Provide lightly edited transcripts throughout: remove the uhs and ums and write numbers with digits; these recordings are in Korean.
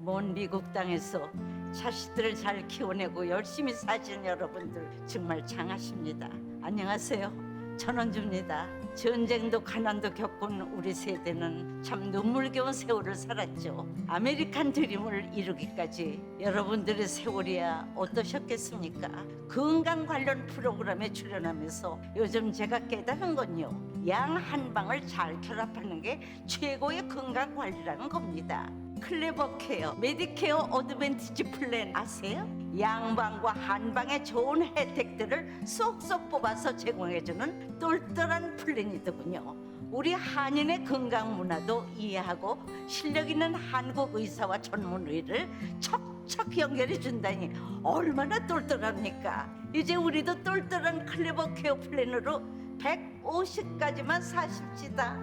먼 미국 땅에서 자식들을 잘 키워내고 열심히 사신 여러분들 정말 장하십니다. 안녕하세요. 전원주입니다. 전쟁도 가난도 겪은 우리 세대는 참 눈물겨운 세월을 살았죠. 아메리칸 드림을 이루기까지 여러분들의 세월이야 어떠셨겠습니까? 건강 관련 프로그램에 출연하면서 요즘 제가 깨달은 건요, 양 한 방을 잘 결합하는 게 최고의 건강 관리라는 겁니다. 클레버 케어, 메디케어 어드밴티지 플랜 아세요? 양방과 한방의 좋은 혜택들을 쏙쏙 뽑아서 제공해주는 똘똘한 플랜이더군요. 우리 한인의 건강 문화도 이해하고 실력 있는 한국 의사와 전문의를 척척 연결해 준다니 얼마나 똘똘합니까? 이제 우리도 똘똘한 클레버 케어 플랜으로 150까지만 사십시다.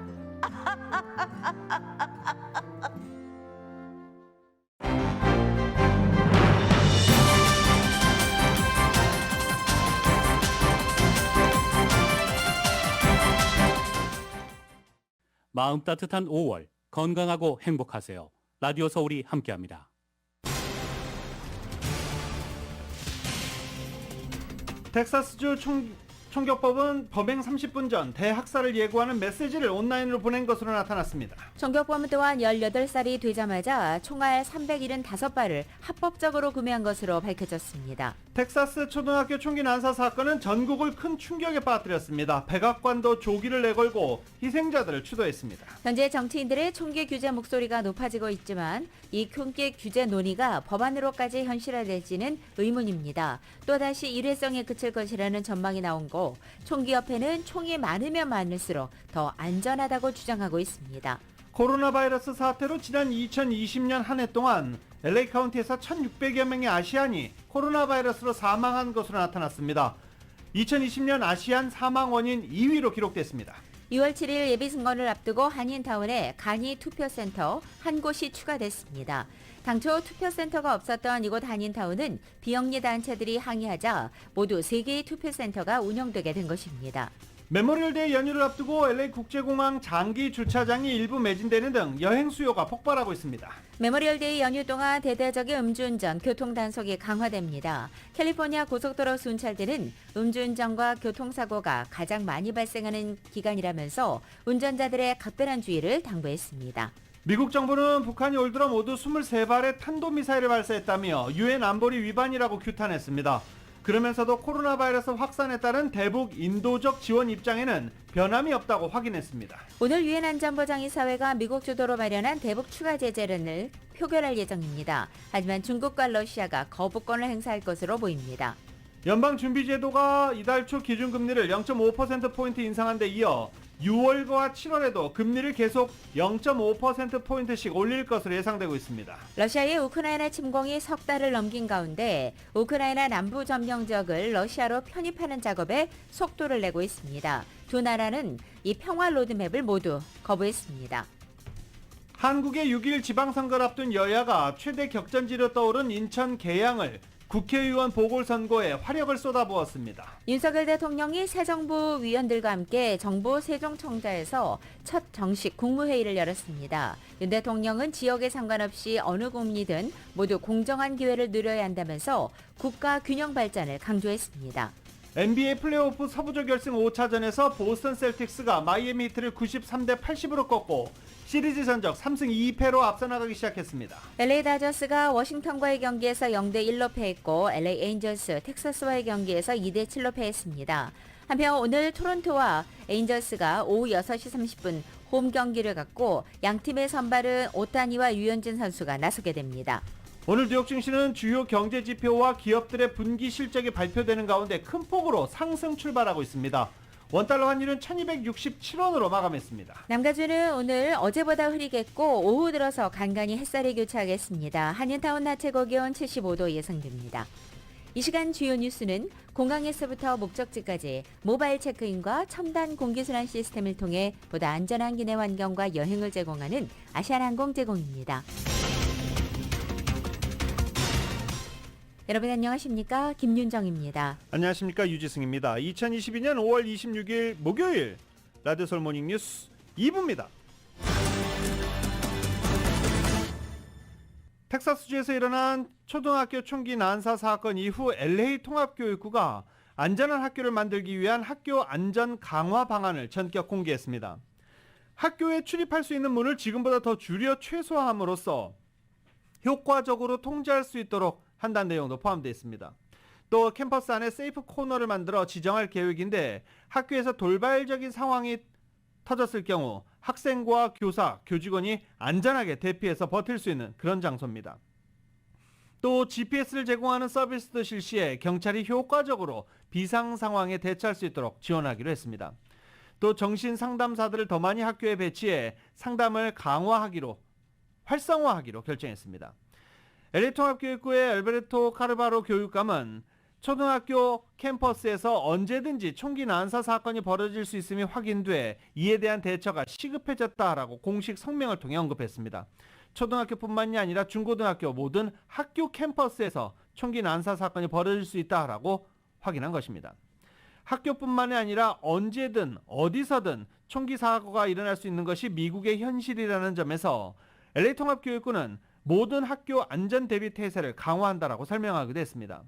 마음 따뜻한 5월, 건강하고 행복하세요. 라디오 서울이 함께합니다. 텍사스주 총격법은 범행 30분 전 대학살을 예고하는 메시지를 온라인으로 보낸 것으로 나타났습니다. 총격범 또한 18살이 되자마자 총알 375발을 합법적으로 구매한 것으로 밝혀졌습니다. 텍사스 초등학교 총기 난사 사건은 전국을 큰 충격에 빠뜨렸습니다. 백악관도 조기를 내걸고 희생자들을 추도했습니다. 현재 정치인들의 총기 규제 목소리가 높아지고 있지만 이 총기 규제 논의가 법안으로까지 현실화될지는 의문입니다. 또다시 일회성에 그칠 것이라는 전망이 나온 거, 총기협회는 총이 많으면 많을수록 더 안전하다고 주장하고 있습니다. 코로나 바이러스 사태로 지난 2020년 한 해 동안 LA 카운티에서 1,600여 명의 아시안이 코로나 바이러스로 사망한 것으로 나타났습니다. 2020년 아시안 사망 원인 2위로 기록됐습니다. 2월 7일 예비선거를 앞두고 한인타운에 간이 투표센터 한 곳이 추가됐습니다. 당초 투표센터가 없었던 이곳 한인타운은 비영리 단체들이 항의하자 모두 3개의 투표센터가 운영되게 된 것입니다. 메모리얼데이 연휴를 앞두고 LA 국제공항 장기 주차장이 일부 매진되는 등 여행 수요가 폭발하고 있습니다. 메모리얼데이 연휴 동안 대대적인 음주운전, 교통단속이 강화됩니다. 캘리포니아 고속도로 순찰대는 음주운전과 교통사고가 가장 많이 발생하는 기간이라면서 운전자들의 각별한 주의를 당부했습니다. 미국 정부는 북한이 올 들어 모두 23발의 탄도미사일을 발사했다며 유엔 안보리 위반이라고 규탄했습니다. 그러면서도 코로나 바이러스 확산에 따른 대북 인도적 지원 입장에는 변함이 없다고 확인했습니다. 오늘 유엔 안전보장이사회가 미국 주도로 마련한 대북 추가 제재를 표결할 예정입니다. 하지만 중국과 러시아가 거부권을 행사할 것으로 보입니다. 연방준비제도가 이달 초 기준금리를 0.5%포인트 인상한 데 이어 6월과 7월에도 금리를 계속 0.5%포인트씩 올릴 것으로 예상되고 있습니다. 러시아의 우크라이나 침공이 석 달을 넘긴 가운데 우크라이나 남부 점령 지역을 러시아로 편입하는 작업에 속도를 내고 있습니다. 두 나라는 이 평화 로드맵을 모두 거부했습니다. 한국의 6.1 지방선거를 앞둔 여야가 최대 격전지로 떠오른 인천 계양을 국회의원 보궐선거에 화력을 쏟아부었습니다. 윤석열 대통령이 새 정부 위원들과 함께 정부 세종청사에서 첫 정식 국무회의를 열었습니다. 윤 대통령은 지역에 상관없이 어느 국민이든 모두 공정한 기회를 누려야 한다면서 국가 균형 발전을 강조했습니다. NBA 플레이오프 서부조 결승 5차전에서 보스턴 셀틱스가 마이애미 히트를 93대 80으로 꺾고 시리즈 전적 3승 2패로 앞서 나가기 시작했습니다. LA 다저스가 워싱턴과의 경기에서 0대1로 패했고 LA 에인절스 텍사스와의 경기에서 2대7로 패했습니다. 한편 오늘 토론토와 에인절스가 오후 6시 30분 홈 경기를 갖고 양팀의 선발은 오타니와 유현진 선수가 나서게 됩니다. 오늘 뉴욕 증시는 주요 경제 지표와 기업들의 분기 실적이 발표되는 가운데 큰 폭으로 상승 출발하고 있습니다. 원달러 환율은 1267원으로 마감했습니다. 남가주는 오늘 어제보다 흐리겠고 오후 들어서 간간히 햇살이 교차하겠습니다. 한인타운 낮 최고 기온 75도 예상됩니다. 이 시간 주요 뉴스는 공항에서부터 목적지까지 모바일 체크인과 첨단 공기순환 시스템을 통해 보다 안전한 기내 환경과 여행을 제공하는 아시아나항공 제공입니다. 여러분 안녕하십니까? 김윤정입니다. 안녕하십니까? 유지승입니다. 2022년 5월 26일 목요일 라디오 서울 모닝 뉴스 2부입니다. 텍사스주에서 일어난 초등학교 총기 난사 사건 이후 LA 통합교육부가 안전한 학교를 만들기 위한 학교 안전 강화 방안을 전격 공개했습니다. 학교에 출입할 수 있는 문을 지금보다 더 줄여 최소화함으로써 효과적으로 통제할 수 있도록 한다는 내용도 포함되어 있습니다. 또 캠퍼스 안에 세이프 코너를 만들어 지정할 계획인데 학교에서 돌발적인 상황이 터졌을 경우 학생과 교사, 교직원이 안전하게 대피해서 버틸 수 있는 그런 장소입니다. 또 GPS를 제공하는 서비스도 실시해 경찰이 효과적으로 비상 상황에 대처할 수 있도록 지원하기로 했습니다. 또 정신 상담사들을 더 많이 학교에 배치해 상담을 활성화하기로 결정했습니다. LA 통합교육부의 알베르토 카르바로 교육감은 초등학교 캠퍼스에서 언제든지 총기 난사 사건이 벌어질 수 있음이 확인돼 이에 대한 대처가 시급해졌다라고 공식 성명을 통해 언급했습니다. 초등학교뿐만이 아니라 중고등학교 모든 학교 캠퍼스에서 총기 난사 사건이 벌어질 수 있다라고 확인한 것입니다. 학교뿐만이 아니라 언제든 어디서든 총기 사고가 일어날 수 있는 것이 미국의 현실이라는 점에서 LA 통합교육부는 모든 학교 안전 대비 태세를 강화한다라고 설명하기도 했습니다.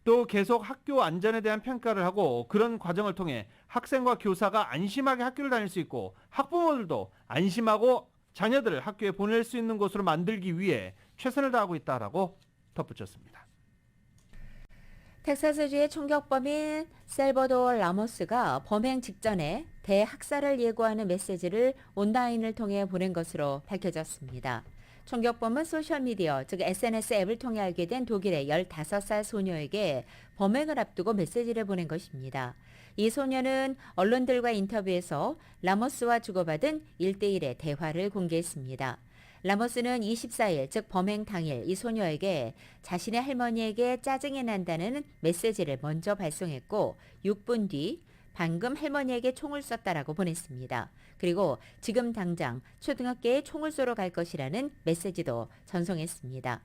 또 계속 학교 안전에 대한 평가를 하고 그런 과정을 통해 학생과 교사가 안심하게 학교를 다닐 수 있고 학부모들도 안심하고 자녀들을 학교에 보낼 수 있는 곳으로 만들기 위해 최선을 다하고 있다라고 덧붙였습니다. 텍사스주의 총격범인 셀버도어 라모스가 범행 직전에 대학살을 예고하는 메시지를 온라인을 통해 보낸 것으로 밝혀졌습니다. 총격범은 소셜미디어, 즉 SNS 앱을 통해 알게 된 독일의 15살 소녀에게 범행을 앞두고 메시지를 보낸 것입니다. 이 소녀는 언론들과 인터뷰에서 라모스와 주고받은 1대1의 대화를 공개했습니다. 라모스는 24일, 즉 범행 당일 이 소녀에게 자신의 할머니에게 짜증이 난다는 메시지를 먼저 발송했고 6분 뒤 방금 할머니에게 총을 쐈다라고 보냈습니다. 그리고 지금 당장 초등학교에 총을 쏘러 갈 것이라는 메시지도 전송했습니다.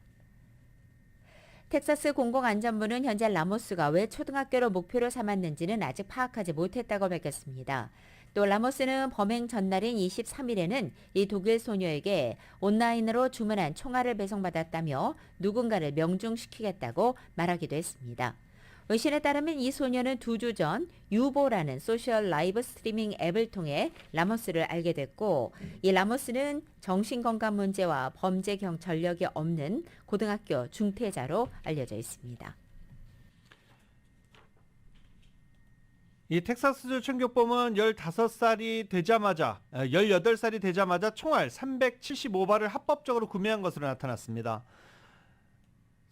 텍사스 공공안전부는 현재 라모스가 왜 초등학교를 목표로 삼았는지는 아직 파악하지 못했다고 밝혔습니다. 또 라모스는 범행 전날인 23일에는 이 독일 소녀에게 온라인으로 주문한 총알을 배송받았다며 누군가를 명중시키겠다고 말하기도 했습니다. 외신에 따르면 이 소녀는 2주 전 유보라는 소셜 라이브 스트리밍 앱을 통해 라모스를 알게 됐고 이 라모스는 정신건강 문제와 범죄 전력이 없는 고등학교 중퇴자로 알려져 있습니다. 이 텍사스주 총격범은 18살이 되자마자 총알 375발을 합법적으로 구매한 것으로 나타났습니다.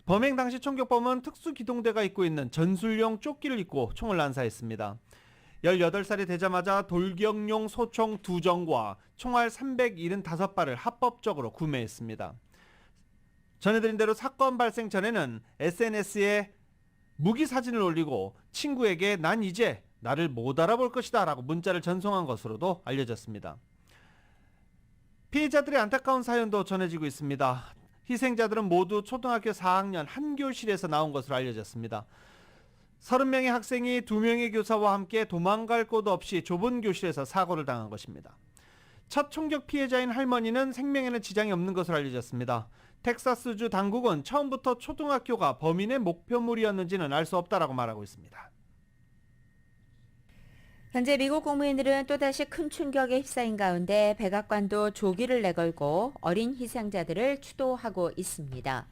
범행 당시 총격범은 특수기동대가 입고 있는 전술용 조끼를 입고 총을 난사했습니다. 18살이 되자마자 돌격용 소총 2정과 총알 375발을 합법적으로 구매했습니다. 전해드린 대로 사건 발생 전에는 SNS에 무기 사진을 올리고 친구에게 난 이제 나를 못 알아볼 것이다 라고 문자를 전송한 것으로도 알려졌습니다. 피해자들의 안타까운 사연도 전해지고 있습니다. 희생자들은 모두 초등학교 4학년 한 교실에서 나온 것으로 알려졌습니다. 30명의 학생이 2명의 교사와 함께 도망갈 곳 없이 좁은 교실에서 사고를 당한 것입니다. 첫 총격 피해자인 할머니는 생명에는 지장이 없는 것으로 알려졌습니다. 텍사스주 당국은 처음부터 초등학교가 범인의 목표물이었는지는 알 수 없다라고 말하고 있습니다. 현재 미국 국민들은 또다시 큰 충격에 휩싸인 가운데 백악관도 조기를 내걸고 어린 희생자들을 추도하고 있습니다.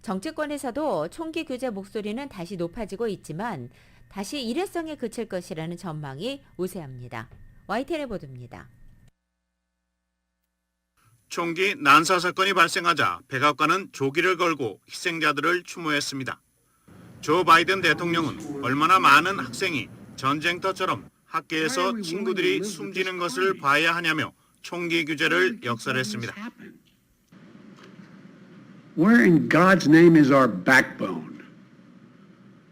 정치권에서도 총기 규제 목소리는 다시 높아지고 있지만 다시 일회성에 그칠 것이라는 전망이 우세합니다. YTN의 보도입니다. 총기 난사 사건이 발생하자 백악관은 조기를 걸고 희생자들을 추모했습니다. 조 바이든 대통령은 얼마나 많은 학생이 전쟁터처럼 학교에서 친구들이 숨지는 것을 봐야 하냐며 총기 규제를 역설했습니다. Where in God's name is our backbone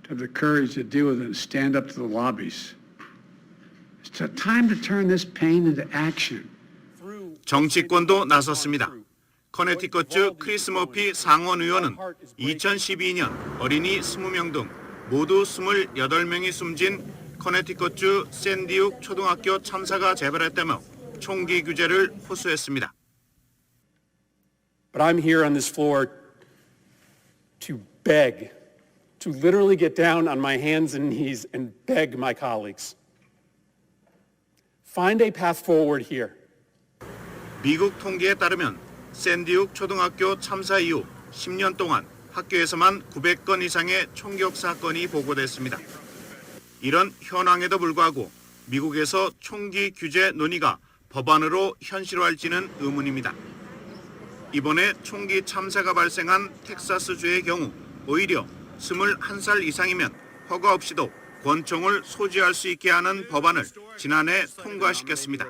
to have the courage to deal with it and stand up to the lobbies? It's time to turn this pain into action. 정치권도 나섰습니다. 커네티컷주 크리스 머피 상원 의원은 2012년 어린이 20명 등 모두 28명이 숨진 커네티컷주 샌디욱 초등학교 참사가 재발했다며 총기 규제를 호소했습니다. But I'm here on this floor beg, to literally get down on my hands and knees and beg my colleagues. Find a path forward here. 미국 통계에 따르면 샌디욱 초등학교 참사 이후 10년 동안 학교에서만 900건 이상의 총격 사건이 보고됐습니다. 이런 현황에도 불구하고 미국에서 총기 규제 논의가 법안으로 현실화할지는 의문입니다. 이번에 총기 참사가 발생한 텍사스주의 경우 오히려 21살 이상이면 허가 없이도 권총을 소지할 수 있게 하는 법안을 지난해 통과시켰습니다.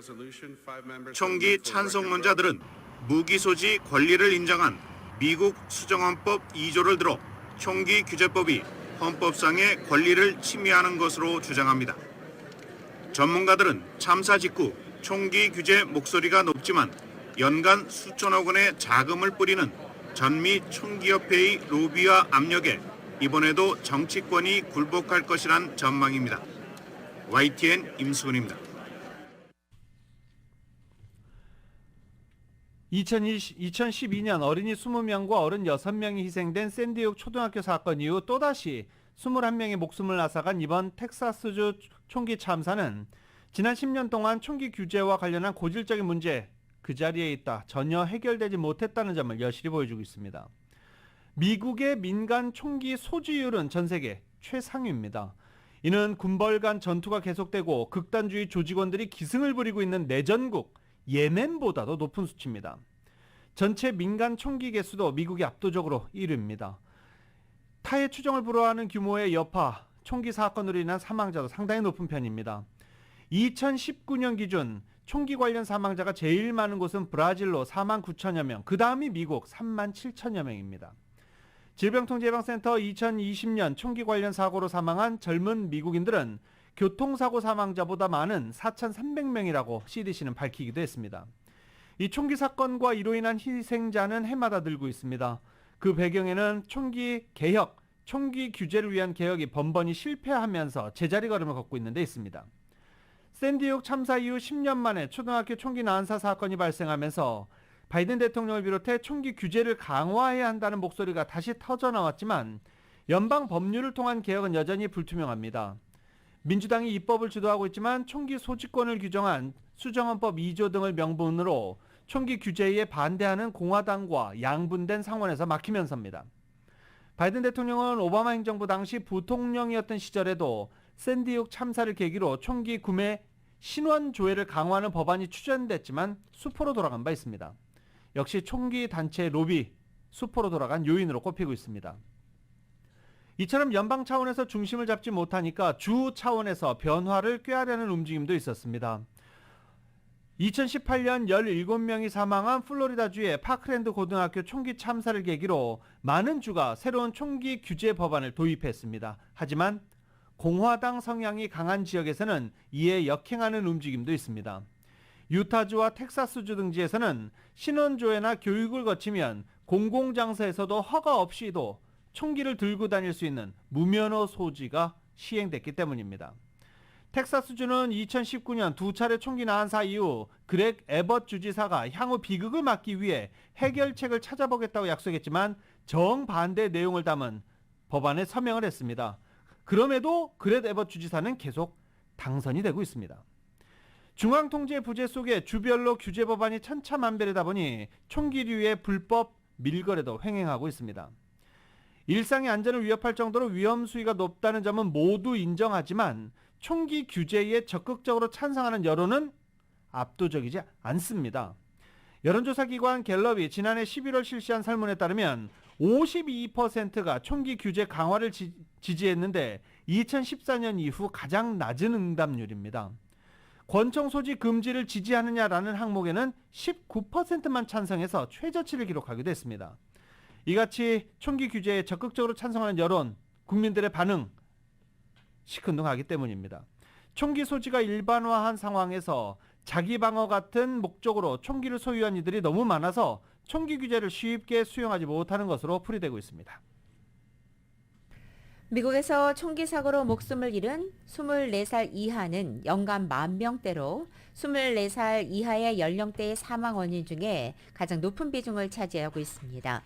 총기 찬성론자들은 무기 소지 권리를 인정한 미국 수정헌법 2조를 들어 총기 규제법이 헌법상의 권리를 침해하는 것으로 주장합니다. 전문가들은 참사 직후 총기 규제 목소리가 높지만 연간 수천억 원의 자금을 뿌리는 전미 총기협회의 로비와 압력에 이번에도 정치권이 굴복할 것이란 전망입니다. YTN 임수근입니다. 2012년 어린이 20명과 어른 6명이 희생된 샌디욱 초등학교 사건 이후 또다시 21명의 목숨을 앗아간 이번 텍사스주 총기 참사는 지난 10년 동안 총기 규제와 관련한 고질적인 문제 그 자리에 있다 전혀 해결되지 못했다는 점을 여실히 보여주고 있습니다. 미국의 민간 총기 소지율은 전 세계 최상위입니다. 이는 군벌 간 전투가 계속되고 극단주의 조직원들이 기승을 부리고 있는 내전국 예멘보다도 높은 수치입니다. 전체 민간 총기 개수도 미국이 압도적으로 1위입니다. 타의 추정을 불허하는 규모의 여파, 총기 사건으로 인한 사망자도 상당히 높은 편입니다. 2019년 기준 총기 관련 사망자가 제일 많은 곳은 브라질로 4만 9천여 명, 그 다음이 미국 3만 7천여 명입니다. 질병통제예방센터 2020년 총기 관련 사고로 사망한 젊은 미국인들은 교통사고 사망자보다 많은 4,300명이라고 CDC는 밝히기도 했습니다. 이 총기 사건과 이로 인한 희생자는 해마다 늘고 있습니다. 그 배경에는 총기 개혁, 총기 규제를 위한 개혁이 번번이 실패하면서 제자리 걸음을 걷고 있는 데 있습니다. 샌디욱 참사 이후 10년 만에 초등학교 총기 난사 사건이 발생하면서 바이든 대통령을 비롯해 총기 규제를 강화해야 한다는 목소리가 다시 터져나왔지만 연방 법률을 통한 개혁은 여전히 불투명합니다. 민주당이 입법을 주도하고 있지만 총기 소지권을 규정한 수정헌법 2조 등을 명분으로 총기 규제에 반대하는 공화당과 양분된 상원에서 막히면서입니다. 바이든 대통령은 오바마 행정부 당시 부통령이었던 시절에도 샌디욱 참사를 계기로 총기 구매 신원 조회를 강화하는 법안이 추진됐지만 수포로 돌아간 바 있습니다. 역시 총기 단체 로비, 수포로 돌아간 요인으로 꼽히고 있습니다. 이처럼 연방 차원에서 중심을 잡지 못하니까 주 차원에서 변화를 꾀하려는 움직임도 있었습니다. 2018년 17명이 사망한 플로리다주의 파크랜드 고등학교 총기 참사를 계기로 많은 주가 새로운 총기 규제 법안을 도입했습니다. 하지만 공화당 성향이 강한 지역에서는 이에 역행하는 움직임도 있습니다. 유타주와 텍사스주 등지에서는 신원조회나 교육을 거치면 공공장소에서도 허가 없이도 총기를 들고 다닐 수 있는 무면허 소지가 시행됐기 때문입니다. 텍사스주는 2019년 두 차례 총기 난사 이후 그렉 에벗 주지사가 향후 비극을 막기 위해 해결책을 찾아보겠다고 약속했지만 정반대 내용을 담은 법안에 서명을 했습니다. 그럼에도 그렉 에벗 주지사는 계속 당선이 되고 있습니다. 중앙통제 부재 속에 주별로 규제 법안이 천차만별이다 보니 총기류의 불법 밀거래도 횡행하고 있습니다. 일상의 안전을 위협할 정도로 위험 수위가 높다는 점은 모두 인정하지만 총기 규제에 적극적으로 찬성하는 여론은 압도적이지 않습니다. 여론조사기관 갤럽이 지난해 11월 실시한 설문에 따르면 52%가 총기 규제 강화를 지지했는데 2014년 이후 가장 낮은 응답률입니다. 권총 소지 금지를 지지하느냐라는 항목에는 19%만 찬성해서 최저치를 기록하기도 했습니다. 이같이 총기 규제에 적극적으로 찬성하는 여론, 국민들의 반응 시큰둥하기 때문입니다. 총기 소지가 일반화한 상황에서 자기 방어 같은 목적으로 총기를 소유한 이들이 너무 많아서 총기 규제를 쉽게 수용하지 못하는 것으로 풀이되고 있습니다. 미국에서 총기 사고로 목숨을 잃은 24살 이하는 연간 10,000명대로 24살 이하의 연령대의 사망 원인 중에 가장 높은 비중을 차지하고 있습니다.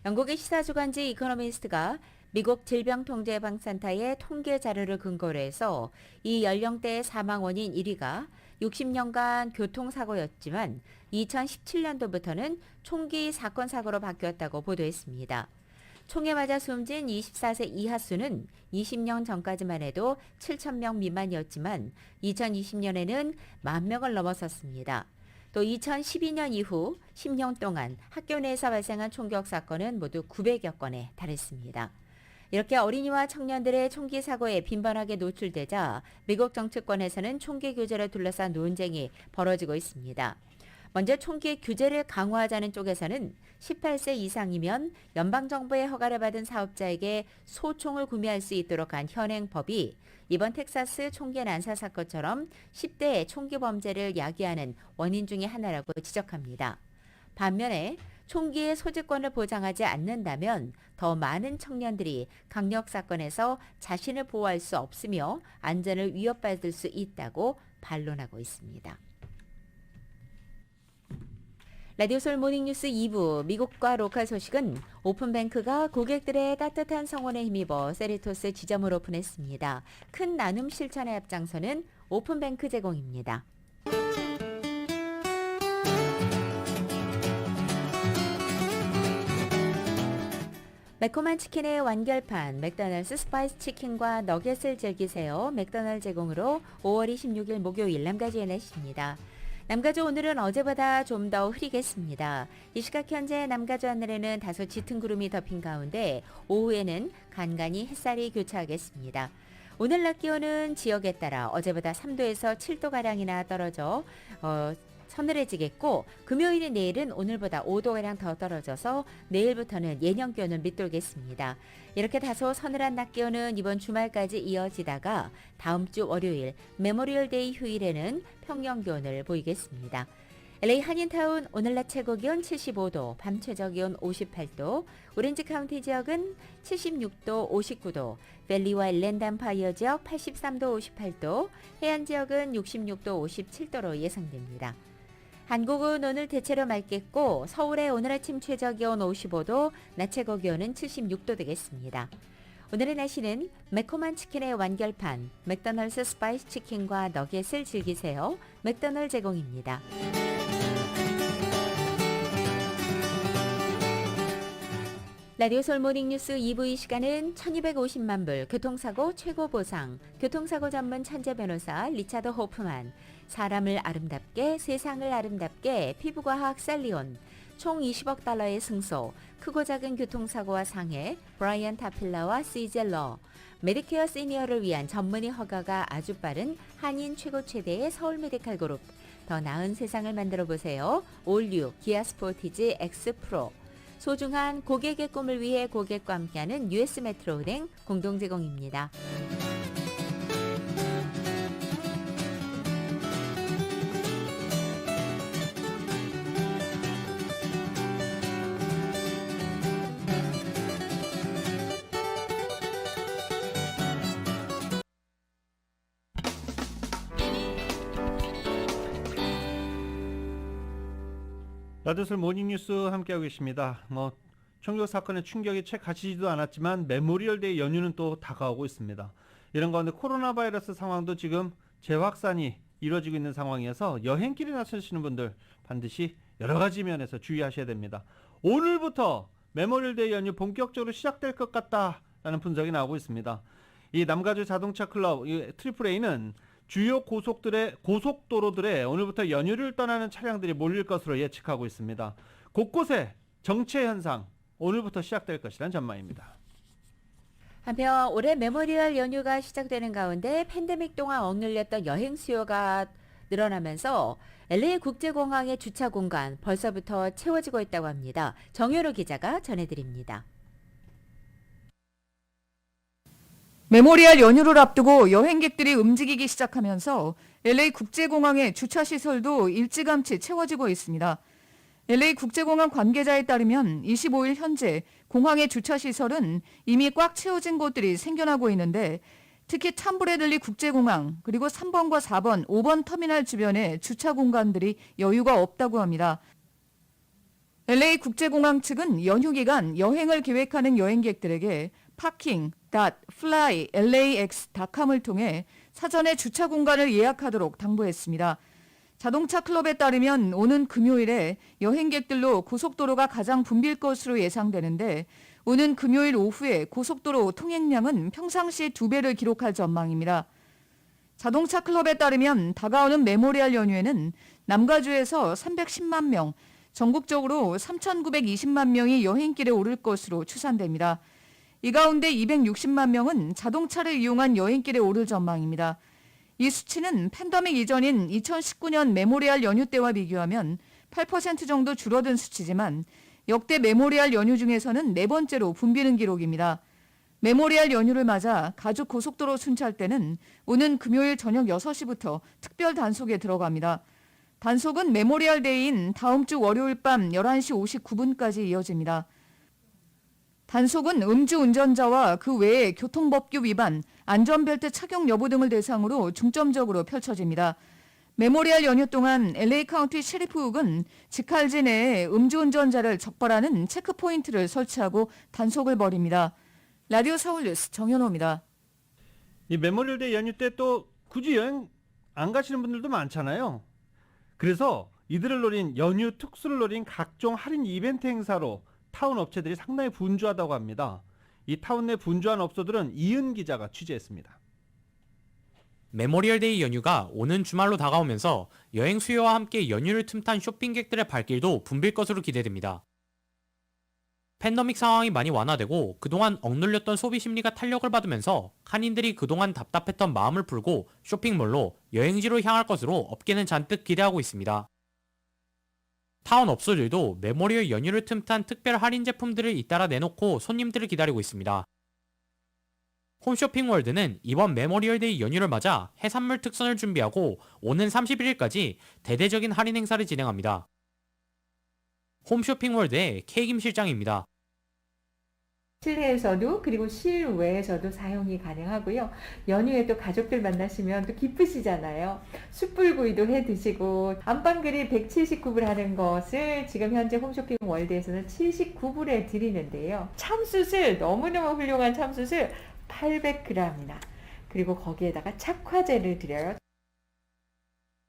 영국의 시사주간지 이코노미스트가 미국 질병통제예방센터의 통계 자료를 근거로 해서 이 연령대의 사망 원인 1위가 60년간 교통사고였지만 2017년도부터는 총기 사건 사고로 바뀌었다고 보도했습니다. 총에 맞아 숨진 24세 이하 수는 20년 전까지만 해도 7,000명 미만이었지만 2020년에는 10,000명을 넘어섰습니다. 또 2012년 이후 10년 동안 학교 내에서 발생한 총격 사건은 모두 900여 건에 달했습니다. 이렇게 어린이와 청년들의 총기 사고에 빈번하게 노출되자 미국 정치권에서는 총기 규제를 둘러싼 논쟁이 벌어지고 있습니다. 먼저 총기 규제를 강화하자는 쪽에서는 18세 이상이면 연방정부의 허가를 받은 사업자에게 소총을 구매할 수 있도록 한 현행 법이 이번 텍사스 총기 난사 사건처럼 10대의 총기 범죄를 야기하는 원인 중의 하나라고 지적합니다. 반면에 총기의 소지권을 보장하지 않는다면 더 많은 청년들이 강력 사건에서 자신을 보호할 수 없으며 안전을 위협받을 수 있다고 반론하고 있습니다. 라디오솔 모닝뉴스 2부 미국과 로컬 소식은 오픈뱅크가 고객들의 따뜻한 성원에 힘입어 세리토스 지점을 오픈했습니다. 큰 나눔 실천에 앞장서는 오픈뱅크 제공입니다. 매콤한 치킨의 완결판 맥도날드 스파이스 치킨과 너겟을 즐기세요. 맥도날드 제공으로 5월 26일 목요일 남가주의 날씨입니다. 남가주 오늘은 어제보다 좀 더 흐리겠습니다. 이 시각 현재 남가주 하늘에는 다소 짙은 구름이 덮인 가운데 오후에는 간간히 햇살이 교차하겠습니다. 오늘 낮 기온은 지역에 따라 어제보다 3도에서 7도가량이나 떨어져 서늘해지겠고 금요일인 내일은 오늘보다 5도가량 더 떨어져서 내일부터는 예년 기온을 밑돌겠습니다. 이렇게 다소 서늘한 낮 기온은 이번 주말까지 이어지다가 다음 주 월요일 메모리얼데이 휴일에는 평년 기온을 보이겠습니다. LA 한인타운 오늘 낮 최고 기온 75도, 밤 최저 기온 58도, 오렌지 카운티 지역은 76도, 59도, 밸리와 일랜드파이어 지역 83도, 58도, 해안 지역은 66도, 57도로 예상됩니다. 한국은 오늘 대체로 맑겠고 서울의 오늘 아침 최저 기온 55도, 낮 최고 기온은 76도 되겠습니다. 오늘의 날씨는 매콤한 치킨의 완결판, 맥도날드 스파이스 치킨과 너겟을 즐기세요. 맥도날드 제공입니다. 라디오솔 모닝뉴스 2부 이 시간은 1250만 불 교통사고 최고 보상, 교통사고 전문 천재 변호사 리차드 호프만, 사람을 아름답게 세상을 아름답게 피부과학 살리온, 총 20억 달러의 승소, 크고 작은 교통사고와 상해 브라이언 타필라와 시젤러, 메디케어 시니어를 위한 전문의 허가가 아주 빠른 한인 최고 최대의 서울 메디칼 그룹, 더 나은 세상을 만들어 보세요. 올류 기아 스포티지 X 프로, 소중한 고객의 꿈을 위해 고객과 함께하는 US 메트로은행 공동 제공입니다. 라디오솔 모닝뉴스 함께하고 계십니다. 총격 사건의 충격이 채 가시지도 않았지만 메모리얼데이 연휴는 또 다가오고 있습니다. 이런 가운데 코로나 바이러스 상황도 지금 재확산이 이루어지고 있는 상황이어서 여행길에 나서시는 분들 반드시 여러 가지 면에서 주의하셔야 됩니다. 오늘부터 메모리얼데이 연휴 본격적으로 시작될 것 같다라는 분석이 나오고 있습니다. 이 남가주 자동차 클럽 트리플 A는 주요 고속도로들에 오늘부터 연휴를 떠나는 차량들이 몰릴 것으로 예측하고 있습니다. 곳곳에 정체 현상 오늘부터 시작될 것이라는 전망입니다. 한편 올해 메모리얼 연휴가 시작되는 가운데 팬데믹 동안 억눌렸던 여행 수요가 늘어나면서 LA 국제공항의 주차 공간 벌써부터 채워지고 있다고 합니다. 정효로 기자가 전해드립니다. 메모리얼 연휴를 앞두고 여행객들이 움직이기 시작하면서 LA 국제공항의 주차시설도 일찌감치 채워지고 있습니다. LA 국제공항 관계자에 따르면 25일 현재 공항의 주차시설은 이미 꽉 채워진 곳들이 생겨나고 있는데 특히 탐브래들리 국제공항 그리고 3번과 4번, 5번 터미널 주변에 주차 공간들이 여유가 없다고 합니다. LA 국제공항 측은 연휴 기간 여행을 계획하는 여행객들에게 parking.flylax.com을 통해 사전에 주차 공간을 예약하도록 당부했습니다. 자동차 클럽에 따르면 오는 금요일에 여행객들로 고속도로가 가장 붐빌 것으로 예상되는데 오는 금요일 오후에 고속도로 통행량은 평상시 2배를 기록할 전망입니다. 자동차 클럽에 따르면 다가오는 메모리얼 연휴에는 남가주에서 310만 명, 전국적으로 3,920만 명이 여행길에 오를 것으로 추산됩니다. 이 가운데 260만 명은 자동차를 이용한 여행길에 오를 전망입니다. 이 수치는 팬데믹 이전인 2019년 메모리얼 연휴 때와 비교하면 8% 정도 줄어든 수치지만 역대 메모리얼 연휴 중에서는 네 번째로 붐비는 기록입니다. 메모리얼 연휴를 맞아 가죽 고속도로 순찰대는 오는 금요일 저녁 6시부터 특별 단속에 들어갑니다. 단속은 메모리얼 데이인 다음 주 월요일 밤 11시 59분까지 이어집니다. 단속은 음주운전자와 그 외에 교통법규 위반, 안전벨트 착용 여부 등을 대상으로 중점적으로 펼쳐집니다. 메모리얼 연휴 동안 LA 카운티 셰리프국은 직할지 내에 음주운전자를 적발하는 체크포인트를 설치하고 단속을 벌입니다. 라디오 서울 뉴스 정현호입니다. 이 메모리얼데이 연휴 때 또 굳이 여행 안 가시는 분들도 많잖아요. 그래서 이들을 노린 연휴 특수를 노린 각종 할인 이벤트 행사로 타운 업체들이 상당히 분주하다고 합니다. 이 타운 내 분주한 업소들은 이은 기자가 취재했습니다. 메모리얼데이 연휴가 오는 주말로 다가오면서 여행 수요와 함께 연휴를 틈탄 쇼핑객들의 발길도 붐빌 것으로 기대됩니다. 팬데믹 상황이 많이 완화되고 그동안 억눌렸던 소비 심리가 탄력을 받으면서 한인들이 그동안 답답했던 마음을 풀고 쇼핑몰로 여행지로 향할 것으로 업계는 잔뜩 기대하고 있습니다. 타운 업소들도 메모리얼 연휴를 틈탄 특별 할인 제품들을 잇따라 내놓고 손님들을 기다리고 있습니다. 홈쇼핑월드는 이번 메모리얼데이 연휴를 맞아 해산물 특선을 준비하고 오는 31일까지 대대적인 할인 행사를 진행합니다. 홈쇼핑월드의 K김 실장입니다. 실내에서도 그리고 실외에서도 사용이 가능하고요. 연휴에 또 가족들 만나시면 또 기쁘시잖아요. 숯불구이도 해 드시고 안방그릴 179불 하는 것을 지금 현재 홈쇼핑 월드에서는 79불에 드리는데요. 참숯을 너무너무 훌륭한 참숯을 800g이나 그리고 거기에다가 착화제를 드려요.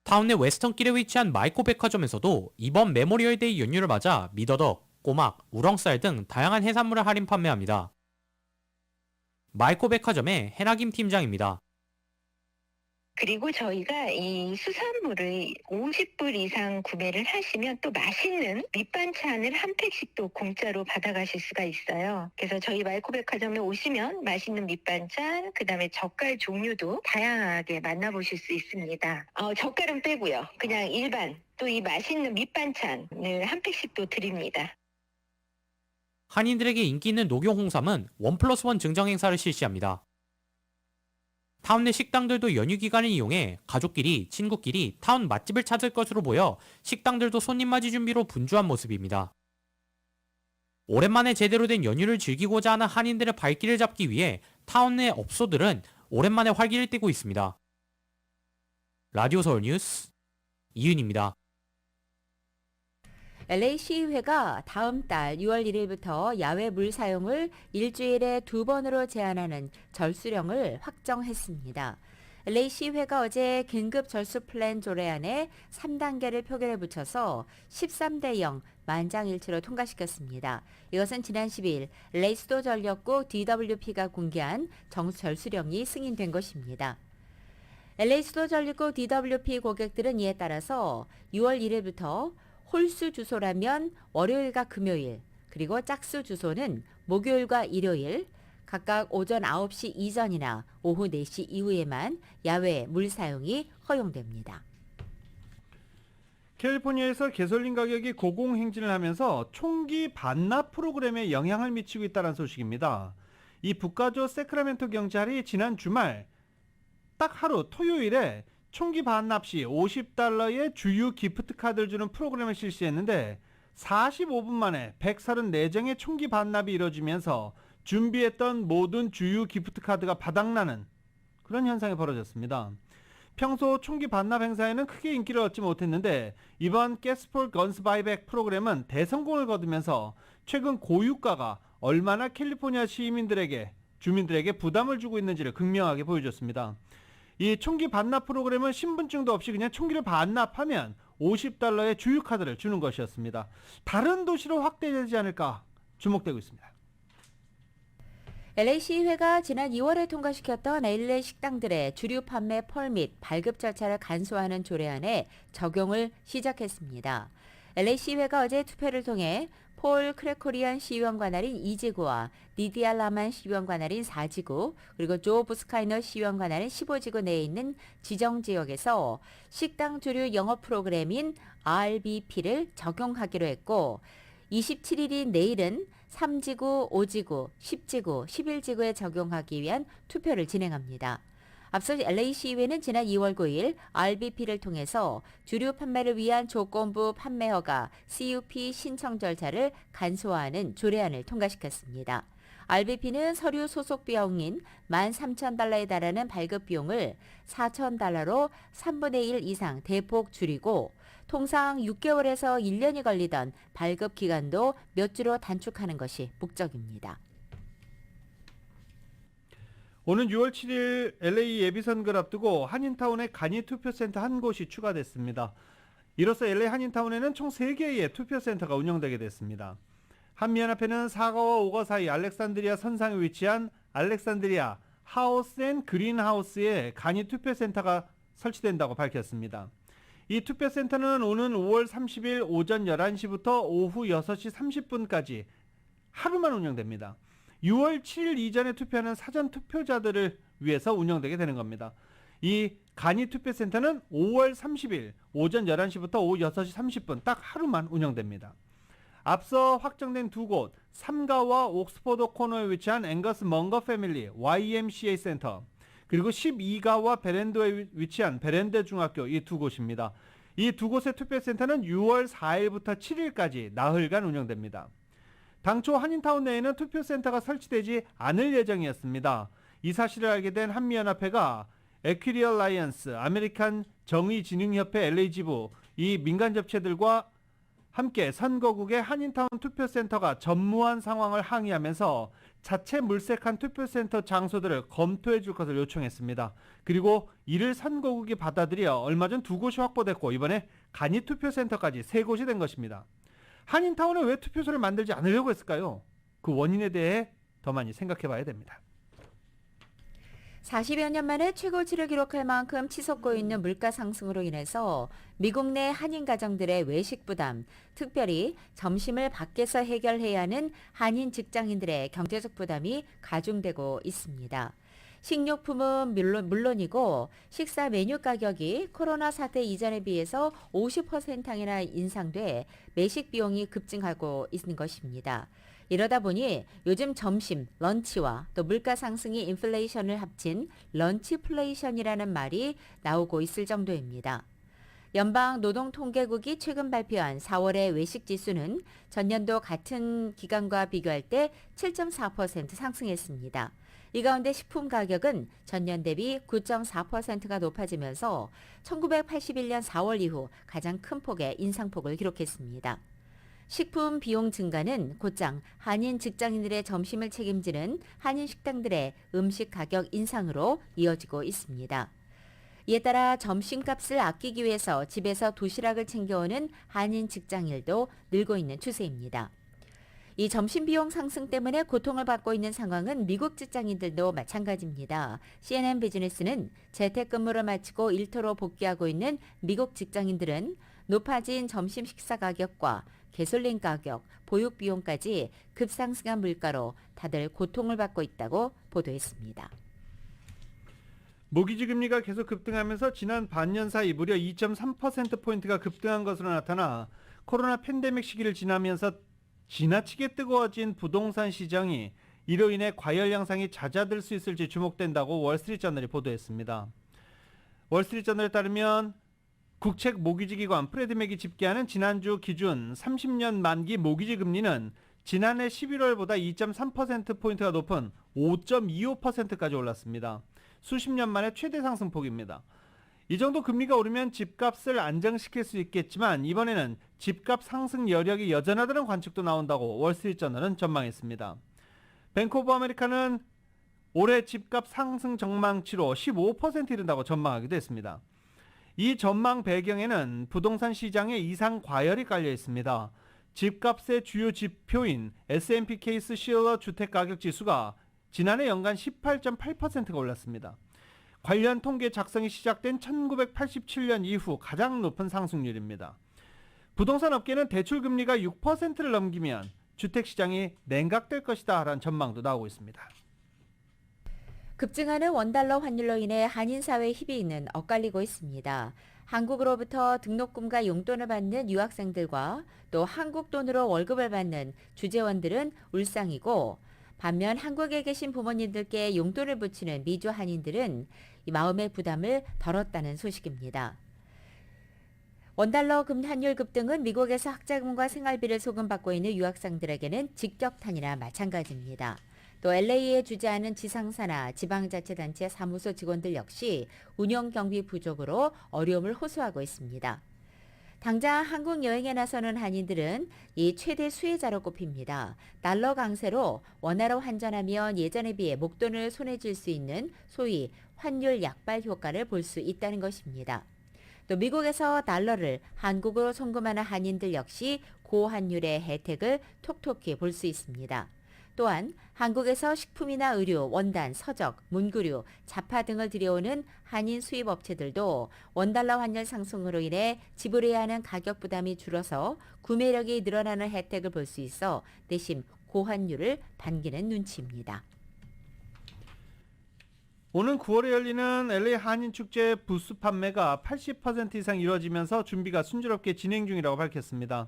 타운 내 웨스턴길에 위치한 마이코 백화점에서도 이번 메모리얼데이 연휴를 맞아 미더덕, 꼬막, 우렁쌀 등 다양한 해산물을 할인 판매합니다. 마이코 백화점의 해나김 팀장입니다. 그리고 저희가 이 수산물을 50불 이상 구매를 하시면 또 맛있는 밑반찬을 한 팩씩 또 공짜로 받아가실 수가 있어요. 그래서 저희 마이코백화점에 오시면 맛있는 밑반찬, 그다음에 젓갈 종류도 다양하게 만나보실 수 있습니다. 젓갈은 빼고요. 그냥 일반 또 이 맛있는 밑반찬을 한 팩씩 또 드립니다. 한인들에게 인기 있는 녹용 홍삼은 1+1 증정 행사를 실시합니다. 타운 내 식당들도 연휴 기간을 이용해 가족끼리, 친구끼리 타운 맛집을 찾을 것으로 보여 식당들도 손님 맞이 준비로 분주한 모습입니다. 오랜만에 제대로 된 연휴를 즐기고자 하는 한인들의 발길을 잡기 위해 타운 내 업소들은 오랜만에 활기를 띠고 있습니다. 라디오 서울 뉴스 이윤입니다. LA 시의회가 다음 달 6월 1일부터 야외 물 사용을 일주일에 2번으로 제한하는 절수령을 확정했습니다. LA 시의회가 어제 긴급 절수 플랜 조례안에 3단계를 표결에 붙여서 13대 0 만장일치로 통과시켰습니다. 이것은 지난 10일 LA 수도전력국 DWP가 공개한 절수령이 승인된 것입니다. LA 수도전력국 DWP 고객들은 이에 따라서 6월 1일부터 홀수 주소라면 월요일과 금요일, 그리고 짝수 주소는 목요일과 일요일, 각각 오전 9시 이전이나 오후 4시 이후에만 야외 물 사용이 허용됩니다. 캘리포니아에서 개솔린 가격이 고공행진을 하면서 총기 반납 프로그램에 영향을 미치고 있다는 소식입니다. 이 북가주 세크라멘토 경찰이 지난 주말 딱 하루 토요일에 총기 반납 시 $50의 주유 기프트 카드를 주는 프로그램을 실시했는데 45분 만에 134장의 총기 반납이 이뤄지면서 준비했던 모든 주유 기프트 카드가 바닥나는 그런 현상이 벌어졌습니다. 평소 총기 반납 행사에는 크게 인기를 얻지 못했는데 이번 가스폴 건스 바이백 프로그램은 대성공을 거두면서 최근 고유가가 얼마나 캘리포니아 주민들에게 부담을 주고 있는지를 극명하게 보여줬습니다. 이 총기 반납 프로그램은 신분증도 없이 그냥 총기를 반납하면 $50의 주유카드를 주는 것이었습니다. 다른 도시로 확대되지 않을까 주목되고 있습니다. LA 시의회가 지난 2월에 통과시켰던 LA 식당들의 주류 판매 펄밋 발급 절차를 간소화하는 조례안에 적용을 시작했습니다. LA 시의회가 어제 투표를 통해 폴 크레코리안 시의원 관할인 2지구와 니디아 라만 시의원 관할인 4지구, 그리고 조 부스카이너 시의원 관할인 15지구 내에 있는 지정지역에서 식당 주류 영업 프로그램인 RBP를 적용하기로 했고, 27일인 내일은 3지구, 5지구, 10지구, 11지구에 적용하기 위한 투표를 진행합니다. 앞서 LA 시의회는 지난 2월 9일 RBP를 통해서 주류 판매를 위한 조건부 판매 허가 CUP 신청 절차를 간소화하는 조례안을 통과시켰습니다. RBP는 서류 소속 비용인 $13,000에 달하는 발급 비용을 $4,000로 3분의 1 이상 대폭 줄이고, 통상 6개월에서 1년이 걸리던 발급 기간도 몇 주로 단축하는 것이 목적입니다. 오는 6월 7일 LA 예비선거를 앞두고 한인타운에 간이 투표센터 한 곳이 추가됐습니다. 이로써 LA 한인타운에는 총 3개의 투표센터가 운영되게 됐습니다. 한미연합회는 4가와 5가 사이 알렉산드리아 선상에 위치한 알렉산드리아 하우스 앤 그린하우스에 간이 투표센터가 설치된다고 밝혔습니다. 이 투표센터는 오는 5월 30일 오전 11시부터 오후 6시 30분까지 하루만 운영됩니다. 6월 7일 이전에 투표하는 사전 투표자들을 위해서 운영되게 되는 겁니다. 이 간이 투표센터는 5월 30일 오전 11시부터 오후 6시 30분 딱 하루만 운영됩니다. 앞서 확정된 두 곳, 3가와 옥스포드 코너에 위치한 앵거스 먼거 패밀리 YMCA 센터, 그리고 12가와 베렌드에 위치한 베렌드 중학교, 이 두 곳입니다. 이 두 곳의 투표센터는 6월 4일부터 7일까지 나흘간 운영됩니다. 당초 한인타운 내에는 투표센터가 설치되지 않을 예정이었습니다. 이 사실을 알게 된 한미연합회가 에퀴리얼 라이언스, 아메리칸 정의진흥협회 LA지부, 이 민간 접체들과 함께 선거국의 한인타운 투표센터가 전무한 상황을 항의하면서 자체 물색한 투표센터 장소들을 검토해 줄 것을 요청했습니다. 그리고 이를 선거국이 받아들여 얼마 전 2곳이 확보됐고, 이번에 간이 투표센터까지 3곳이 된 것입니다. 한인타운에 왜 투표소를 만들지 않으려고 했을까요? 그 원인에 대해 더 많이 생각해 봐야 됩니다. 40여 년 만에 최고치를 기록할 만큼 치솟고 있는 물가 상승으로 인해서 미국 내 한인 가정들의 외식 부담, 특별히 점심을 밖에서 해결해야 하는 한인 직장인들의 경제적 부담이 가중되고 있습니다. 식료품은 물론이고 식사 메뉴 가격이 코로나 사태 이전에 비해서 50%나 인상돼 매식 비용이 급증하고 있는 것입니다. 이러다 보니 요즘 점심, 런치와 또 물가 상승이 인플레이션을 합친 런치플레이션이라는 말이 나오고 있을 정도입니다. 연방노동통계국이 최근 발표한 4월의 외식 지수는 전년도 같은 기간과 비교할 때 7.4% 상승했습니다. 이 가운데 식품 가격은 전년 대비 9.4%가 높아지면서 1981년 4월 이후 가장 큰 폭의 인상폭을 기록했습니다. 식품 비용 증가는 곧장 한인 직장인들의 점심을 책임지는 한인 식당들의 음식 가격 인상으로 이어지고 있습니다. 이에 따라 점심값을 아끼기 위해서 집에서 도시락을 챙겨오는 한인 직장인들도 늘고 있는 추세입니다. 이 점심 비용 상승 때문에 고통을 받고 있는 상황은 미국 직장인들도 마찬가지입니다. CNN 비즈니스는 재택근무를 마치고 일터로 복귀하고 있는 미국 직장인들은 높아진 점심 식사 가격과 개솔린 가격, 보육 비용까지 급상승한 물가로 다들 고통을 받고 있다고 보도했습니다. 모기지 금리가 계속 급등하면서 지난 반년 사이 무려 2.3%포인트가 급등한 것으로 나타나 코로나 팬데믹 시기를 지나면서 지나치게 뜨거워진 부동산 시장이 이로 인해 과열 양상이 잦아들 수 있을지 주목된다고 월스트리트저널이 보도했습니다. 월스트리트저널에 따르면 국책 모기지 기관 프레드맥이 집계하는 지난주 기준 30년 만기 모기지 금리는 지난해 11월보다 2.3%포인트가 높은 5.25%까지 올랐습니다. 수십 년 만에 최대 상승폭입니다. 이 정도 금리가 오르면 집값을 안정시킬 수 있겠지만 이번에는 집값 상승 여력이 여전하다는 관측도 나온다고 월스트리트저널은 전망했습니다. 뱅크 오브 아메리카는 올해 집값 상승 전망치로 15% 이른다고 전망하기도 했습니다. 이 전망 배경에는 부동산 시장에 이상 과열이 깔려 있습니다. 집값의 주요 지표인 S&P 케이스 실러 주택가격지수가 지난해 연간 18.8%가 올랐습니다. 관련 통계 작성이 시작된 1987년 이후 가장 높은 상승률입니다. 부동산 업계는 대출 금리가 6%를 넘기면 주택시장이 냉각될 것이다 라는 전망도 나오고 있습니다. 급증하는 원달러 환율로 인해 한인사회 희비는 엇갈리고 있습니다. 한국으로부터 등록금과 용돈을 받는 유학생들과 또 한국 돈으로 월급을 받는 주재원들은 울상이고, 반면 한국에 계신 부모님들께 용돈을 붙이는 미주 한인들은 이 마음의 부담을 덜었다는 소식입니다. 원달러 환율 급등은 미국에서 학자금과 생활비를 소금받고 있는 유학생들에게는 직격탄이나 마찬가지입니다. 또 LA에 주재하는 지상사나 지방자치단체 사무소 직원들 역시 운영 경비 부족으로 어려움을 호소하고 있습니다. 당장 한국 여행에 나서는 한인들은 이 최대 수혜자로 꼽힙니다. 달러 강세로 원화로 환전하면 예전에 비해 목돈을 손에 쥘 수 있는 소위 환율 약발 효과를 볼 수 있다는 것입니다. 또 미국에서 달러를 한국으로 송금하는 한인들 역시 고환율의 혜택을 톡톡히 볼 수 있습니다. 또한 한국에서 식품이나 의류, 원단, 서적, 문구류, 자파 등을 들여오는 한인 수입 업체들도 원달러 환율 상승으로 인해 지불해야 하는 가격 부담이 줄어서 구매력이 늘어나는 혜택을 볼 수 있어 대신 고환율을 반기는 눈치입니다. 오는 9월에 열리는 LA 한인축제 부스 판매가 80% 이상 이루어지면서 준비가 순조롭게 진행 중이라고 밝혔습니다.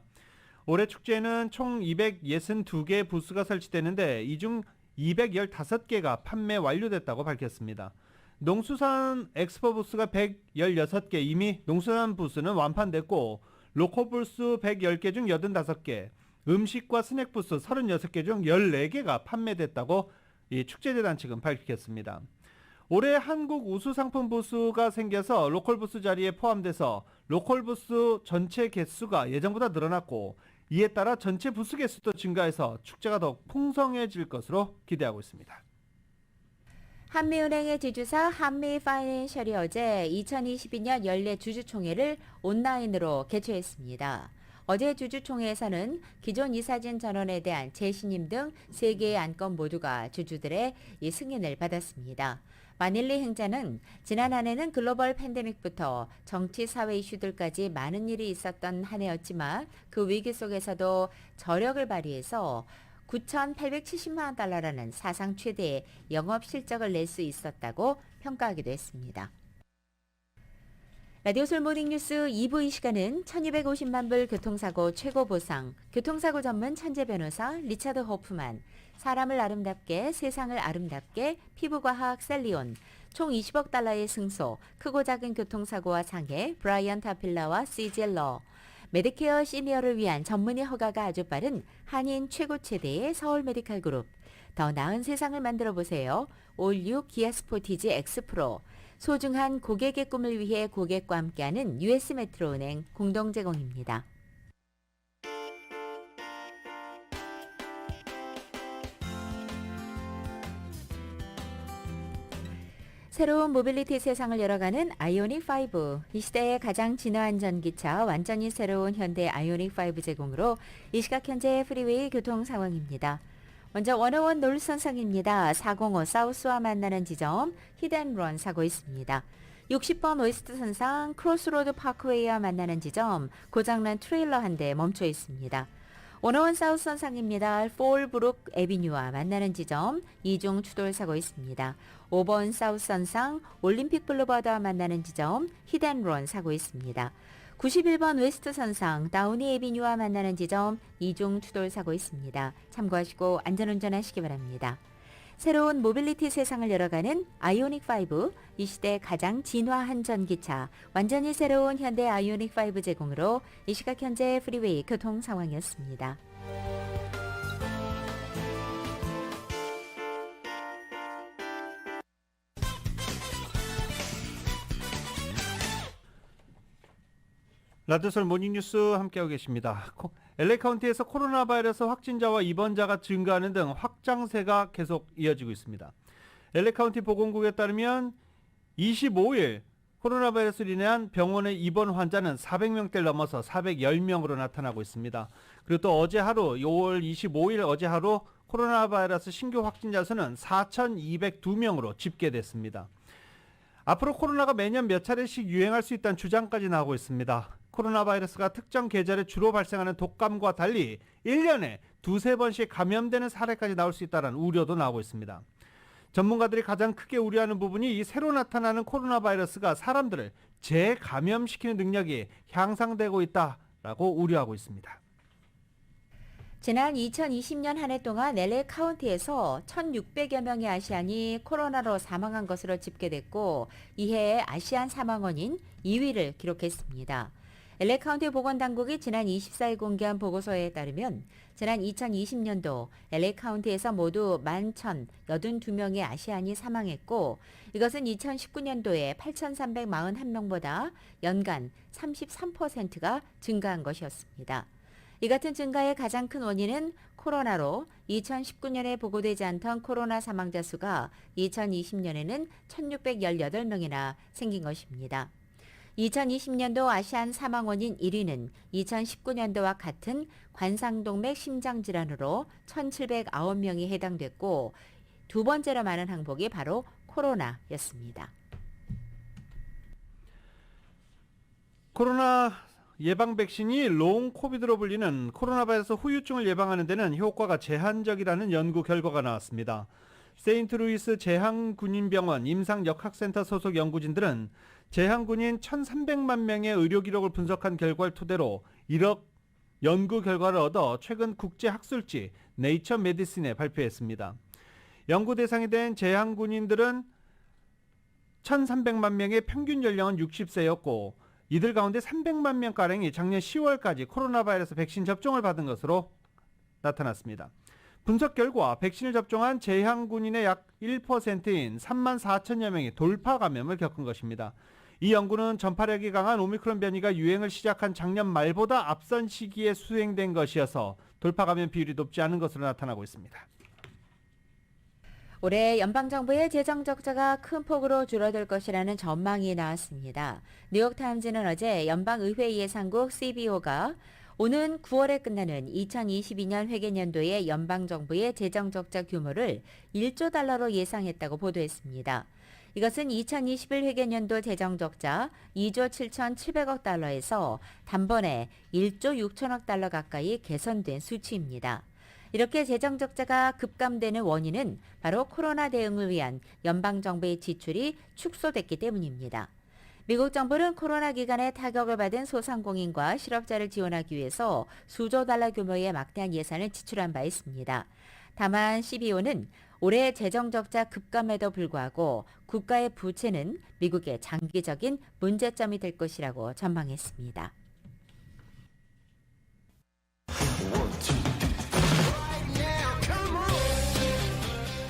올해 축제에는 총 262개 부스가 설치되는데 이 중 215개가 판매 완료됐다고 밝혔습니다. 농수산 엑스포 부스가 116개, 이미 농수산 부스는 완판됐고 로컬 부스 110개 중 85개, 음식과 스낵 부스 36개 중 14개가 판매됐다고 이 축제재단 측은 밝혔습니다. 올해 한국 우수 상품 부스가 생겨서 로컬 부스 자리에 포함돼서 로컬 부스 전체 개수가 예전보다 늘어났고, 이에 따라 전체 부스 개수도 증가해서 축제가 더욱 풍성해질 것으로 기대하고 있습니다. 한미은행의 지주사 한미파이낸셜이 어제 2022년 연례 주주총회를 온라인으로 개최했습니다. 어제 주주총회에서는 기존 이사진 전원에 대한 재신임 등 3개의 안건 모두가 주주들의 승인을 받았습니다. 마닐리 행자는 지난 한 해는 글로벌 팬데믹부터 정치 사회 이슈들까지 많은 일이 있었던 한 해였지만 그 위기 속에서도 저력을 발휘해서 9,870만 달러라는 사상 최대의 영업 실적을 낼 수 있었다고 평가하기도 했습니다. 라디오솔 모닝뉴스 2부 이 시간은 1250만 불 교통사고 최고 보상, 교통사고 전문 천재 변호사 리차드 호프만, 사람을 아름답게 세상을 아름답게 피부과학 셀리온, 총 20억 달러의 승소, 크고 작은 교통사고와 상해 브라이언 타필라와 CGL, 메디케어 시니어를 위한 전문의 허가가 아주 빠른 한인 최고 최대의 서울 메디칼 그룹, 더 나은 세상을 만들어 보세요. 올류 기아 스포티지 X 프로, 소중한 고객의 꿈을 위해 고객과 함께하는 US 메트로은행 공동 제공입니다. 새로운 모빌리티 세상을 열어가는 아이오닉5. 이 시대의 가장 진화한 전기차, 완전히 새로운 현대 아이오닉5 제공으로 이 시각 현재 프리웨이 교통 상황입니다. 먼저 101 노르선상입니다. 405 사우스와 만나는 지점 히든런 사고 있습니다. 60번 웨스트 선상 크로스로드 파크웨이와 만나는 지점 고장난 트레일러 한 대 멈춰 있습니다. 101 사우스 선상입니다. 폴브룩 에비뉴와 만나는 지점 이중 추돌 사고 있습니다. 5번 사우스 선상 올림픽 블루버드와 만나는 지점 히든런 사고 있습니다. 91번 웨스트 선상 다우니 에비뉴와 만나는 지점 이중 추돌 사고 있습니다. 참고하시고 안전운전하시기 바랍니다. 새로운 모빌리티 세상을 열어가는 아이오닉5, 이 시대 가장 진화한 전기차, 완전히 새로운 현대 아이오닉5 제공으로 이 시각 현재 프리웨이 교통 상황이었습니다. 라디오설 모닝뉴스 함께하고 계십니다. LA 카운티에서 코로나 바이러스 확진자와 입원자가 증가하는 등 확장세가 계속 이어지고 있습니다. LA 카운티 보건국에 따르면 25일 코로나 바이러스로 인한 병원의 입원 환자는 400명대를 넘어서 410명으로 나타나고 있습니다. 그리고 또 어제 하루 5월 25일 어제 하루 코로나 바이러스 신규 확진자 수는 4,202명으로 집계됐습니다. 앞으로 코로나가 매년 몇 차례씩 유행할 수 있다는 주장까지 나오고 있습니다. 코로나 바이러스가 특정 계절에 주로 발생하는 독감과 달리 1년에 두세 번씩 감염되는 사례까지 나올 수 있다는 우려도 나오고 있습니다. 전문가들이 가장 크게 우려하는 부분이 이 새로 나타나는 코로나 바이러스가 사람들을 재감염시키는 능력이 향상되고 있다라고 우려하고 있습니다. 지난 2020년 한 해 동안 LA 카운티에서 1,600여 명의 아시안이 코로나로 사망한 것으로 집계됐고 이해의 아시안 사망원인 2위를 기록했습니다. LA 카운티 보건당국이 지난 24일 공개한 보고서에 따르면 지난 2020년도 LA 카운티에서 모두 11,082명의 아시안이 사망했고 이것은 2019년도에 8,341명보다 연간 33%가 증가한 것이었습니다. 이 같은 증가의 가장 큰 원인은 코로나로 2019년에 보고되지 않던 코로나 사망자 수가 2020년에는 1,618명이나 생긴 것입니다. 2020년도 아시안 사망 원인 1위는 2019년도와 같은 관상동맥 심장질환으로 1,709명이 해당됐고 두 번째로 많은 항목이 바로 코로나였습니다. 코로나 예방 백신이 롱 코비드로 불리는 코로나 바이러스 후유증을 예방하는 데는 효과가 제한적이라는 연구 결과가 나왔습니다. 세인트루이스 제항군인병원 임상역학센터 소속 연구진들은 제항군인 1,300만 명의 의료 기록을 분석한 결과를 토대로 1억 연구 결과를 얻어 최근 국제학술지 네이처 메디신에 발표했습니다. 연구 대상이 된 제항군인들은 1,300만 명의 평균 연령은 60세였고 이들 가운데 300만 명가량이 작년 10월까지 코로나 바이러스 백신 접종을 받은 것으로 나타났습니다. 분석 결과 백신을 접종한 제항군인의 약 1%인 3만 4천여 명이 돌파 감염을 겪은 것입니다. 이 연구는 전파력이 강한 오미크론 변이가 유행을 시작한 작년 말보다 앞선 시기에 수행된 것이어서 돌파 감염 비율이 높지 않은 것으로 나타나고 있습니다. 올해 연방정부의 재정 적자가 큰 폭으로 줄어들 것이라는 전망이 나왔습니다. 뉴욕타임즈는 어제 연방의회 예산국 CBO가 오는 9월에 끝나는 2022년 회계년도의 연방정부의 재정 적자 규모를 1조 달러로 예상했다고 보도했습니다. 이것은 2021 회계년도 재정 적자 2조 7,700억 달러에서 단번에 1조 6천억 달러 가까이 개선된 수치입니다. 이렇게 재정 적자가 급감되는 원인은 바로 코로나 대응을 위한 연방정부의 지출이 축소됐기 때문입니다. 미국 정부는 코로나 기간에 타격을 받은 소상공인과 실업자를 지원하기 위해서 수조 달러 규모의 막대한 예산을 지출한 바 있습니다. 다만 CBO는 올해 재정 적자 급감에도 불구하고 국가의 부채는 미국의 장기적인 문제점이 될 것이라고 전망했습니다.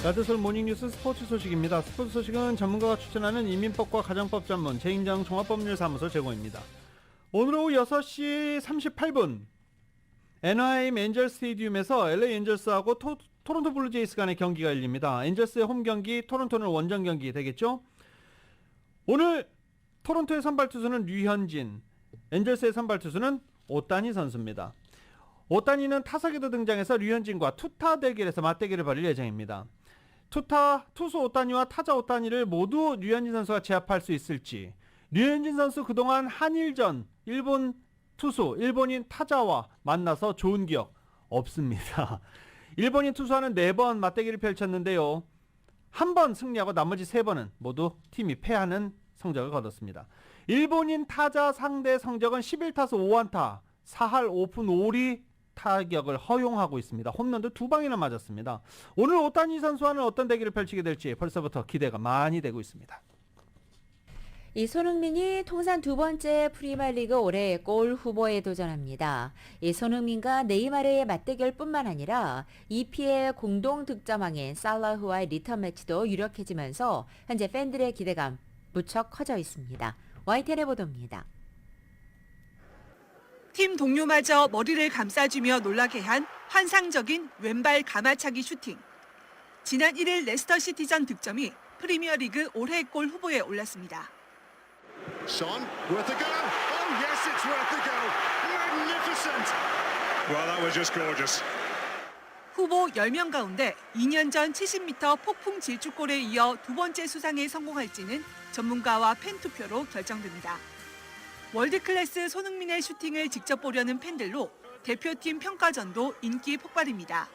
라디오설 모닝뉴스 스포츠 소식입니다. 스포츠 소식은 전문가가 추천하는 이민법과 가정법 전문 재인정 종합법률사무소 제공입니다. 오늘 오후 6시 38분 애너하임 엔젤 스테디움에서 LA 엔젤스하고 토론토 블루제이스 간의 경기가 열립니다. 엔젤스의 홈 경기, 토론토는 원정 경기 되겠죠? 오늘 토론토의 선발 투수는 류현진, 엔젤스의 선발 투수는 오타니 선수입니다. 오타니는 타석에도 등장해서 류현진과 투타 대결에서 맞대결을 벌일 예정입니다. 투수 오타니와 타자 오타니를 모두 류현진 선수가 제압할 수 있을지, 류현진 선수 그동안 한일전 일본 투수, 일본인 타자와 만나서 좋은 기억 없습니다. 일본인 투수와는 4번 맞대결을 펼쳤는데요. 한 번 승리하고 나머지 3번은 모두 팀이 패하는 성적을 거뒀습니다. 일본인 타자 상대 성적은 11타수 5안타, 4할 5푼 5리 타격을 허용하고 있습니다. 홈런도 2방이나 맞았습니다. 오늘 오타니 선수와는 어떤 대결을 펼치게 될지 벌써부터 기대가 많이 되고 있습니다. 이 손흥민이 통산 두 번째 프리미어리그 올해 골 후보에 도전합니다. 이 손흥민과 네이마르의 맞대결뿐만 아니라 EPL 공동 득점왕인 살라흐와의 리턴 매치도 유력해지면서 현재 팬들의 기대감 무척 커져 있습니다. YTN의 보도입니다. 팀 동료마저 머리를 감싸주며 놀라게 한 환상적인 왼발 가마차기 슈팅. 지난 1일 레스터 시티전 득점이 프리미어리그 올해 골 후보에 올랐습니다. Son, worth a go. Oh yes, it's worth a go. Magnificent. Well, that was just gorgeous. 후보 10명 가운데 2년 전 70m 폭풍 질주골에 이어 두 번째 수상에 성공할지는 전문가와 팬 투표로 결정됩니다. 월드클래스 손흥민의 슈팅을 직접 보려는 팬들로 대표팀 평가전도 인기 폭발입니다.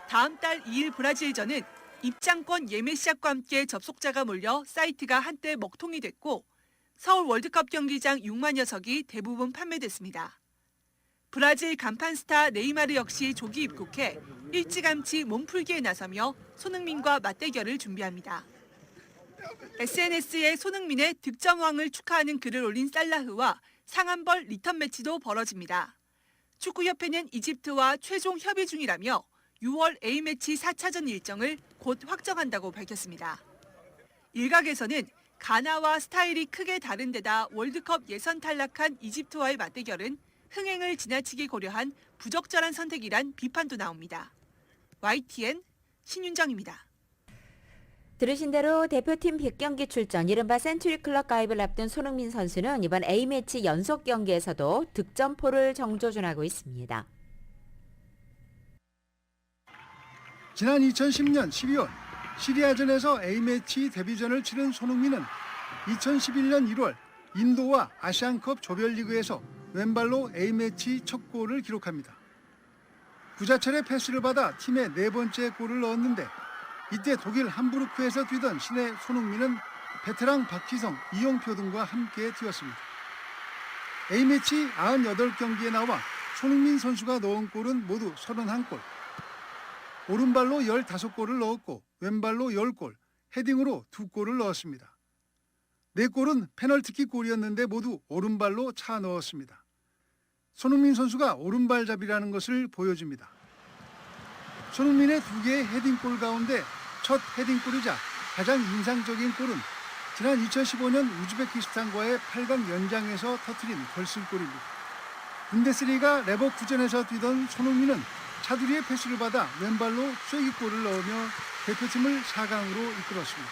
다음 달 2일 브라질전은 입장권 예매 시작과 함께 접속자가 몰려 사이트가 한때 먹통이 됐고 서울 월드컵 경기장 6만여 석이 대부분 판매됐습니다. 브라질 간판 스타 네이마르 역시 조기 입국해 일찌감치 몸풀기에 나서며 손흥민과 맞대결을 준비합니다. SNS에 손흥민의 득점왕을 축하하는 글을 올린 살라흐와 상한벌 리턴 매치도 벌어집니다. 축구협회는 이집트와 최종 협의 중이라며 6월 A매치 4차전 일정을 곧 확정한다고 밝혔습니다. 일각에서는 가나와 스타일이 크게 다른 데다 월드컵 예선 탈락한 이집트와의 맞대결은 흥행을 지나치게 고려한 부적절한 선택이란 비판도 나옵니다. YTN 신윤정입니다. 들으신 대로 대표팀 100경기 출전, 이른바 센츄리 클럽 가입을 앞둔 손흥민 선수는 이번 A매치 연속 경기에서도 득점포를 정조준하고 있습니다. 지난 2010년 12월 시리아전에서 A매치 데뷔전을 치른 손흥민은 2011년 1월 인도와 아시안컵 조별리그에서 왼발로 A매치 첫 골을 기록합니다. 구자철의 패스를 받아 팀의 네 번째 골을 넣었는데 이때 독일 함부르크에서 뛰던 신의 손흥민은 베테랑 박지성, 이용표 등과 함께 뛰었습니다. A매치 98경기에 나와 손흥민 선수가 넣은 골은 모두 31골. 오른발로 15골을 넣었고 왼발로 10골, 헤딩으로 2골을 넣었습니다. 4골은 페널티킥 골이었는데 모두 오른발로 차 넣었습니다. 손흥민 선수가 오른발잡이라는 것을 보여줍니다. 손흥민의 2개의 헤딩골 가운데 첫 헤딩골이자 가장 인상적인 골은 지난 2015년 우즈베키스탄과의 8강 연장에서 터뜨린 결승골입니다. 분데스리가 레버쿠젠에서 뛰던 손흥민은 차두리의 패스를 받아 왼발로 쐐기골을 넣으며 대표팀을 4강으로 이끌었습니다.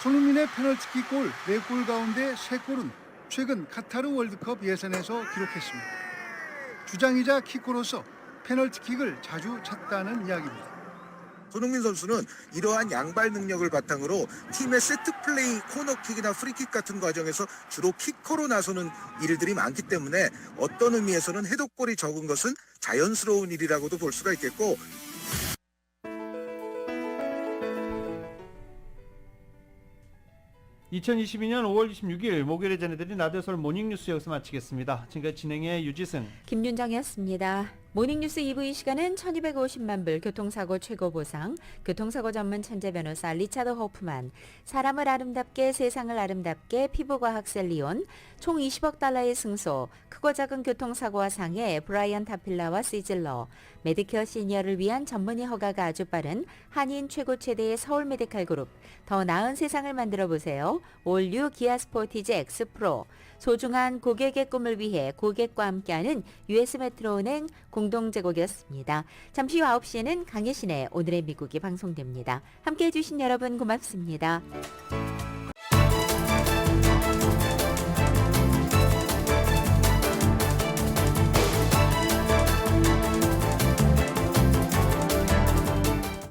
손흥민의 페널티킥 골 4골 가운데 3골은 최근 카타르 월드컵 예선에서 기록했습니다. 주장이자 키커로서 페널티킥을 자주 찼다는 이야기입니다. 손흥민 선수는 이러한 양발 능력을 바탕으로 팀의 세트 플레이, 코너킥이나 프리킥 같은 과정에서 주로 키커로 나서는 일들이 많기 때문에 어떤 의미에서는 헤더골이 적은 것은 자연스러운 일이라고도 볼 수가 있겠고, (2022년 5월 26일) 목요일에 전해드린 라디오 서울 모닝뉴스 여기서 마치겠습니다. 지금까지 진행의 유지승, 김윤정이었습니다. 모닝뉴스 2부 이 시간은 1250만 불 교통사고 최고 보상, 교통사고 전문 천재 변호사 리차드 호프만, 사람을 아름답게 세상을 아름답게 피부과학 셀리온, 총 20억 달러의 승소, 크고 작은 교통사고와 상해 브라이언 타필라와 시즐러, 메디케어 시니어를 위한 전문의 허가가 아주 빠른 한인 최고 최대의 서울 메디칼 그룹, 더 나은 세상을 만들어 보세요. 올뉴 기아 스포티지 X 프로, 소중한 고객의 꿈을 위해 고객과 함께하는 US 메트로은행 공동 제공이었습니다. 잠시 후 9시에는 강혜신의 오늘의 미국이 방송됩니다. 함께해 주신 여러분 고맙습니다.